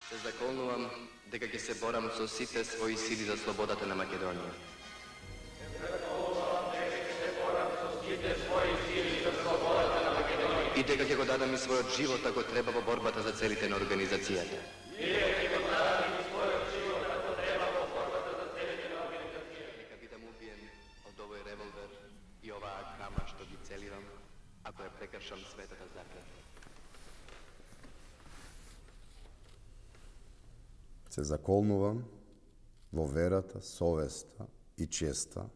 Се заколнувам дека ќе се борам со сите своји сили за слободата на Македонија. И дека ќе го дадам и својот живот ако треба во борбата за целите на организацијата. Нека бидам убиен од овој револвер и оваа кама што ги целивам, ако ја прекршам светата заклетва. Се заколнувам во верата, совеста и честа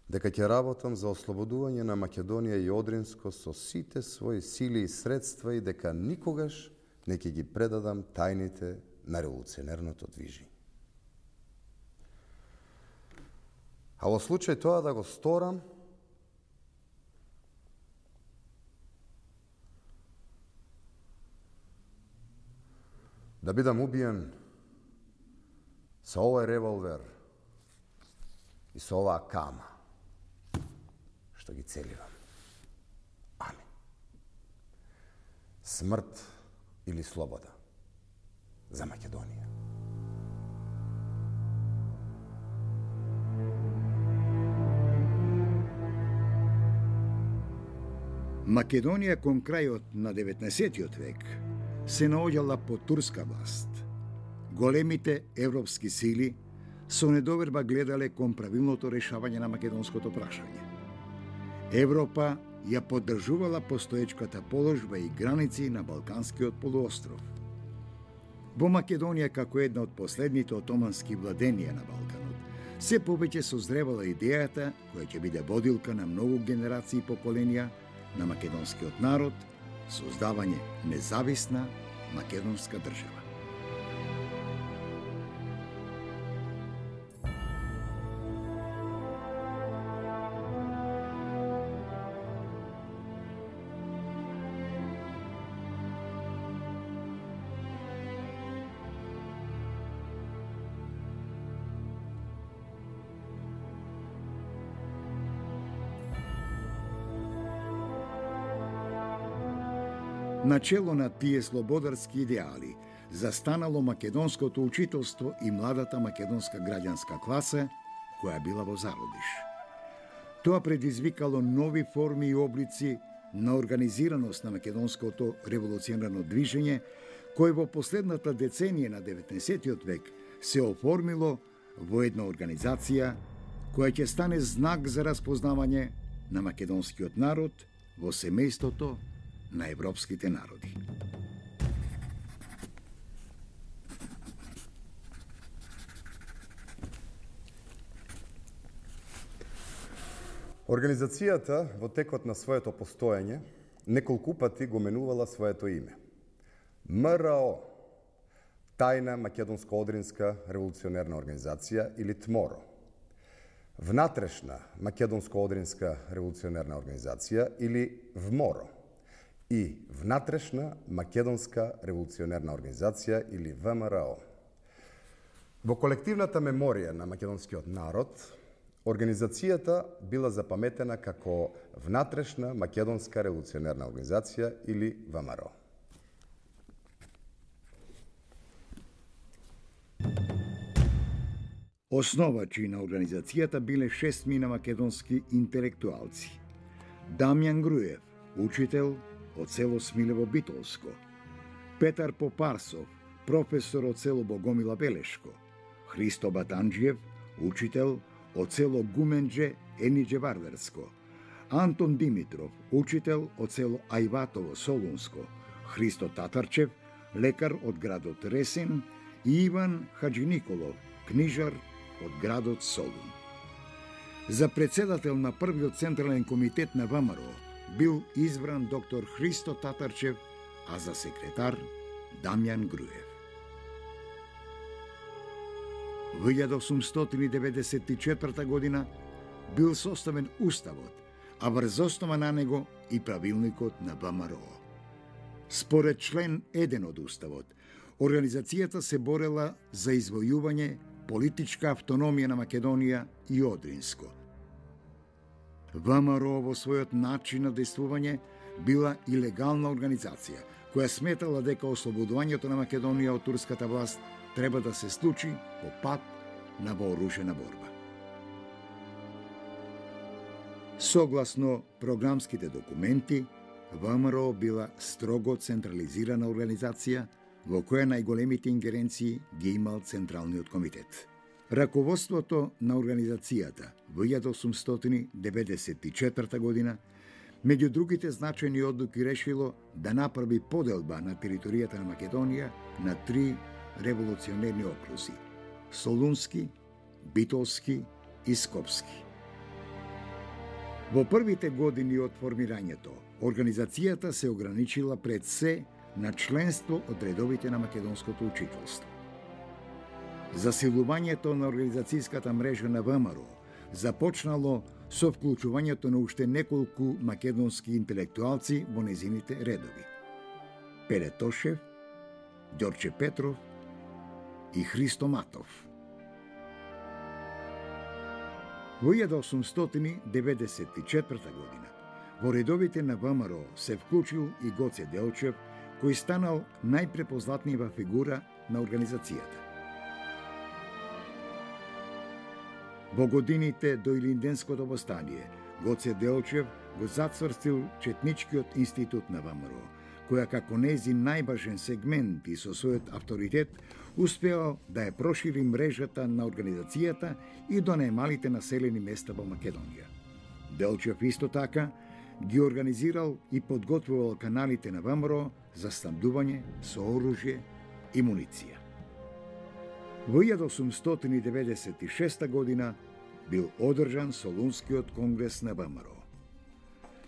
дека ќе работам за ослободување на Македонија и Одринско со сите своји сили и средства и дека никогаш не ќе ги предадам тајните на револуционерното движење. А во случај тоа да го сторам, да бидам убиен со овој револвер и со оваа кама што ги целивам. Амин. Смрт или слобода за Македонија. Македонија кон крајот на 19. век се наоѓала под турска власт. Големите европски сили со недоверба гледале кон правилното решавање на македонското прашање. Европа ја поддржувала постоечката положба и граници на Балканскиот полуостров. Во Македонија, како една од последните отомански владенија на Балканот, се повеќе созревала идејата која ќе биде водилка на многу генерации и поколенија на македонскиот народ, создавање независна македонска држава. Начело на тие слободарски идеали застанало македонското учителство и младата македонска граѓанска класа, која била во зародиш. Тоа предизвикало нови форми и облици на организираност на македонското револуционарно движење, кој во последната деценија на 19. век се оформило во една организација која ќе стане знак за распознавање на македонскиот народ во семејството на европските народи. Организацијата во текот на своето постоење неколку пати го менувала своето име. МРО, Тајна македонско-одринска револуционерна организација или ТМОРО. Внатрешна македонско-одринска револуционерна организација или ВМОРО. И Внатрешна македонска револуционерна организација или ВМРО. Во колективната меморија на македонскиот народ, организацијата била запаметена како Внатрешна македонска револуционерна организација или ВМРО. Основачи на организацијата биле 6 македонски интелектуалци. Дамјан Груев, учител од село Смилево Битолско, Петар Попарсов, професор од село Богомила Белешко, Христо Батанџиев, учител од село Гуменџе Ениџе Вардарско, Антон Димитров, учител од село Ајватово Солунско, Христо Татарчев, лекар од градот Ресин и Иван Хаджи Николов, книжар од градот Солун. За председател на првиот централен комитет на ВМРО бил избран доктор Христо Татарчев, а за секретар Дамјан Груев. Во 1894 година бил составен уставот, а врз основа на него и правилникот на ВМРО. Според член 1 од уставот, организацијата се борела за извојување политичка автономија на Македонија и Одринско. ВМРО во својот начин на действување била и легална организација, која сметала дека ослободувањето на Македонија од турската власт треба да се случи по пат на вооружена борба. Согласно програмските документи, ВМРО била строго централизирана организација во која најголемите ингеренции ги имал Централниот комитет. Раководството на организацијата во 1894 година меѓу другите значајни одлуки решило да направи поделба на територијата на Македонија на 3 револуционерни окрузи – Солунски, Битолски и Скопски. Во првите години од формирањето, организацијата се ограничила пред се на членство од редовите на македонското учителство. Засилувањето на организацијската мрежа на ВМРО започнало со вклучувањето на уште неколку македонски интелектуалци во незините редови. Пеле Тошев, Ѓорче Петров и Христо Матов. Во 1894 година во редовите на ВМРО се вклучил и Гоце Делчев, кој станал најпрепознатнива фигура на организацијата. Во годините до Илинденското востание, Гоце Делчев го зацврстил Четничкиот институт на ВМРО, која како нејзин најважен сегмент и со својот авторитет успеал да ја прошири мрежата на организацијата и до најмалите населени места во Македонија. Делчев исто така ги организирал и подготвувал каналите на ВМРО за снабдување со оружје и муниција. Во 1896 година бил одржан Солунскиот конгрес на ВМРО.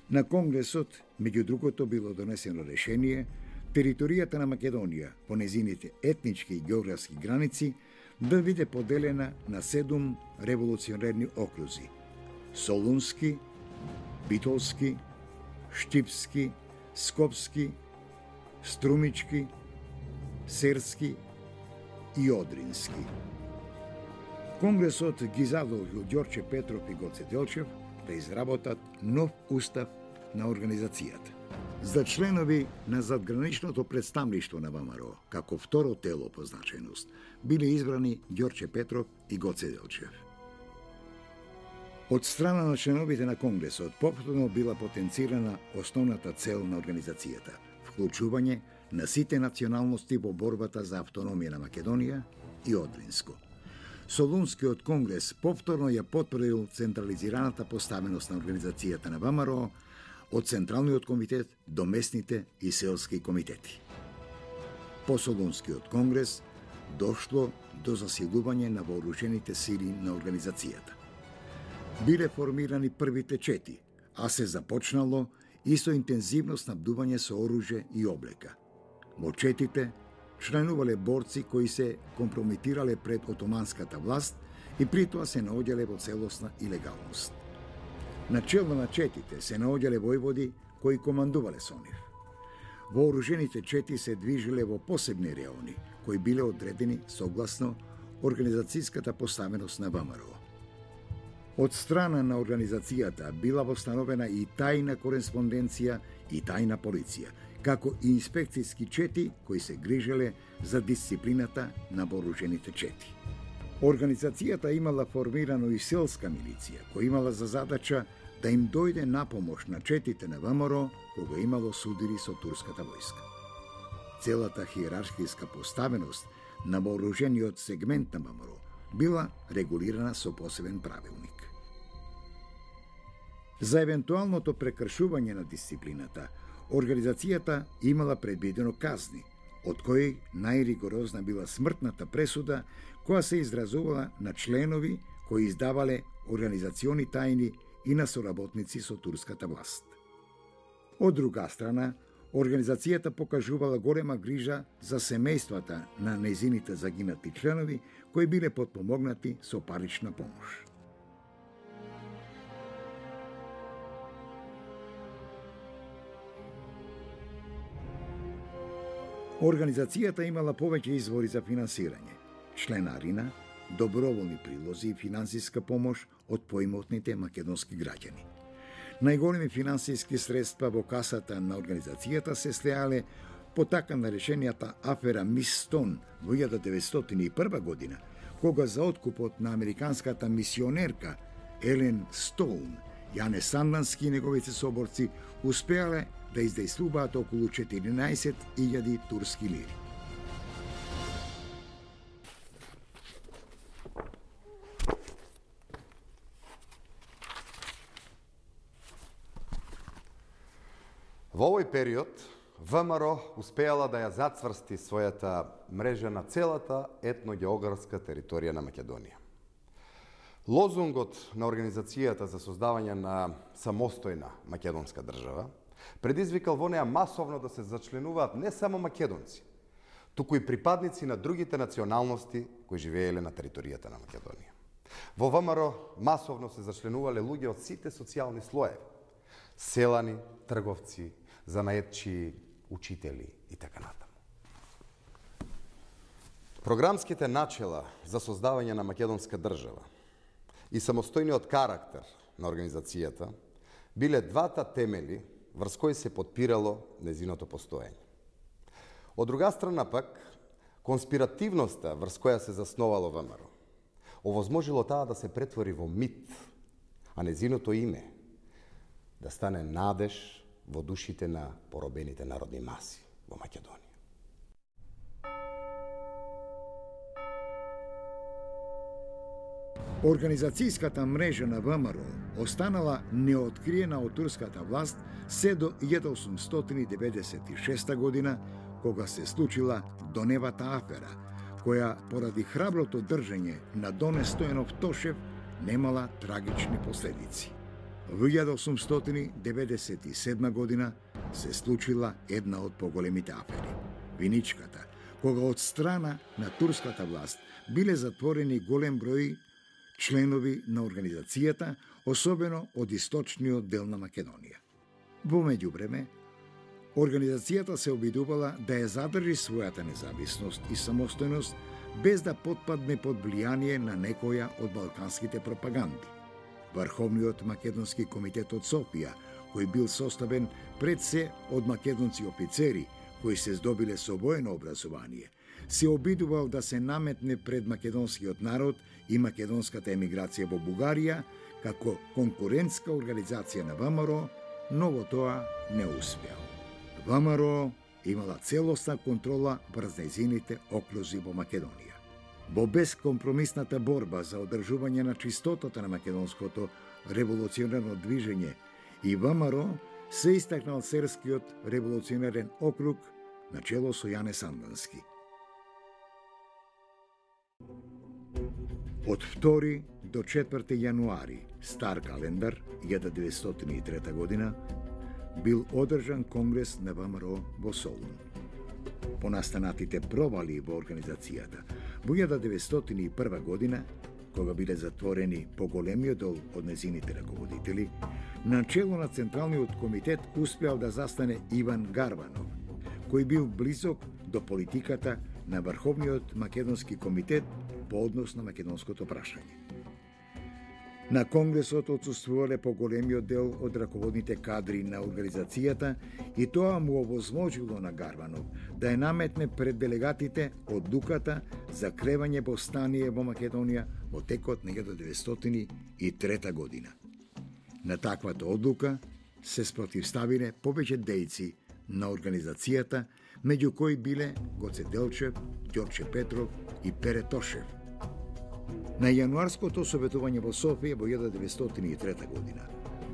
На конгресот, меѓу другото, било донесено решение територијата на Македонија по незините етнички и географски граници да биде поделена на 7 револуционерни окрузи – Солунски, Битолски, Штипски, Скопски, Струмички, Серски и Одрински. Конгресот ги задолжил Ѓорче Петров и Гоце Делчев да изработат нов устав на организацијата. За членови на задграничното представништво на ВМРО, како второ тело по значајност, биле избрани Ѓорче Петров и Гоце Делчев. Од страна на членовите на Конгресот повторно била потенцирана основната цел на организацијата – вклучување на сите националности во борбата за автономија на Македонија и Одринско. Солунскиот конгрес повторно ја потврдил централизираната поставеност на организацијата на ВМРО од Централниот комитет до местните и селски комитети. По Солунскиот конгрес дошло до засилување на вооружените сили на организацијата. Биле формирани првите чети, а се започнало и со интензивно снабдување со оружје и облека. Во четите членувале борци кои се компрометирале пред отоманската власт и притоа се наоѓале во целосна илегалност. На чело на четите се наоѓале војводи кои командувале со нив. Вооружените чети се движиле во посебни реони, кои биле одредени согласно организацијската поставеност на ВМРО. Од страна на организацијата била восстановена и тајна кореспонденција и тајна полиција, како и инспекцијски чети кои се грижеле за дисциплината на вооружените чети. Организацијата имала формирано и селска милиција, која имала за задача да им дојде на помош на четите на ВМРО кога имало судири со турската војска. Целата хиерархиска поставеност на вооружениот сегмент на ВМРО била регулирана со посебен правилник. За евентуалното прекршување на дисциплината, организацијата имала предвидено казни, од кои најригорозна била смртната пресуда која се изразувала на членови кои издавале организациони тајни и на соработници со турската власт. Од друга страна, организацијата покажувала голема грижа за семејствата на нејзините загинати членови кои биле потпомогнати со парична помош. Организацијата имала повеќе извори за финансирање: членарина, доброволни прилози и финансиска помош од поимотните македонски граѓани. Најголеми финансиски средства во касата на организацијата се слеале по така нареченијата афера Мис Стон во 1901 година, кога за откупот на американската мисионерка Елен Стоун, Јане Сандански и неговите соборци успеале да издејствуваат околу 14.000 турски лири. Во овој период, ВМРО успеала да ја зацврсти својата мрежа на целата етногеографска територија на Македонија. Лозунгот на Организацијата за создавање на самостојна македонска држава предизвикал во неа масовно да се зачленуваат не само македонци, туку и припадници на другите националности кои живееле на територијата на Македонија. Во ВМРО масовно се зачленувале луѓе од сите социјални слоеви: селани, трговци, занаетчи, учители и така натаму. Програмските начела за создавање на македонска држава и самостојниот карактер на организацијата биле двата темели врз кои се подпирало незиното постоење. Од друга страна пак, конспиративноста врз која се засновало ВМРО овозможило таа да се претвори во мит, а незиното име да стане надеж во душите на поробените народни маси во Македонија. Организацијската мрежа на ВМРО останала неоткриена од турската власт се до 1896 година, кога се случила Доневата афера, која поради храброто држање на Доне Стојанов Тошев немала трагични последици. Во 1897 година се случила една од поголемите афери – Виничката, кога од страна на турската власт биле затворени голем број членови на организацијата, особено од источниот дел на Македонија. Во меѓувреме, организацијата се обидувала да ја задржи својата независност и самостојност без да потпадне под влијание на некоја од балканските пропаганди. Врховниот македонски комитет од Софија, кој бил составен пред се од македонци офицери кои се здобиле со воено образование, се обидувал да се наметне пред македонскиот народ и македонската емиграција во Бугарија како конкурентска организација на ВМРО, но во тоа не успеал. ВМРО имала целосна контрола врз нејзините оклузи во Македонија. Во бескомпромисната борба за одржување на чистотата на македонското револуционерно движење и ВМРО се истакнал Серскиот револуционерен округ на чело со Јане Сандански. Од 2 до 4 јануари, стар календар, 1903 година, бил одржан конгрес на ВМРО во Солун. По настанатите провали во организацијата, во 1901 година, кога биле затворени поголемиот дел од незините раководители, на чело на Централниот комитет успеал да застане Иван Гарванов, кој бил близок до политиката на Врховниот македонски комитет по однос на македонското прашање. На конгресот отсуствувале поголемиот дел од раководните кадри на организацијата и тоа му овозможило на Гарванов да ја наметне пред делегатите одлуката за кревање повстание во Македонија во текот на 1903 година. На таквата одлука се спротивставиле повеќе дејци на организацијата, меѓу кои биле Гоце Делчев, Ѓорче Петров и Пере Тошев. На јануарското советување во Софија во 1903 година,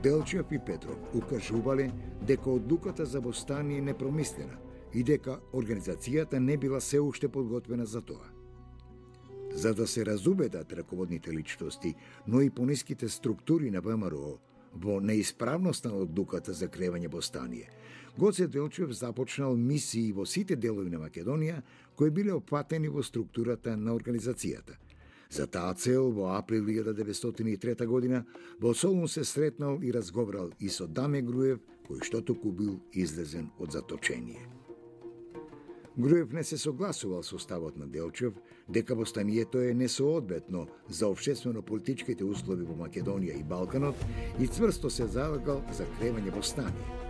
Делчев и Петров укажувале дека одлуката за повстание не промислена и дека организацијата не била се уште подготвена за тоа. За да се разубедат раководните личности, но и пониските структури на ВМРО во неисправноста на одлуката за кревање повстание, Гоце Делчев започнал мисии во сите делови на Македонија кои биле опфатени во структурата на организацијата. За таа цел во април 1903 година во Солун се сретнал и разговарал и со Даме Груев, кој што току бил излезен од заточение. Груев не се согласувал со ставот на Делчев дека повстанието е несоодветно за општествено-политичките услови во Македонија и Балканот и цврсто се залагал за кревање повстание.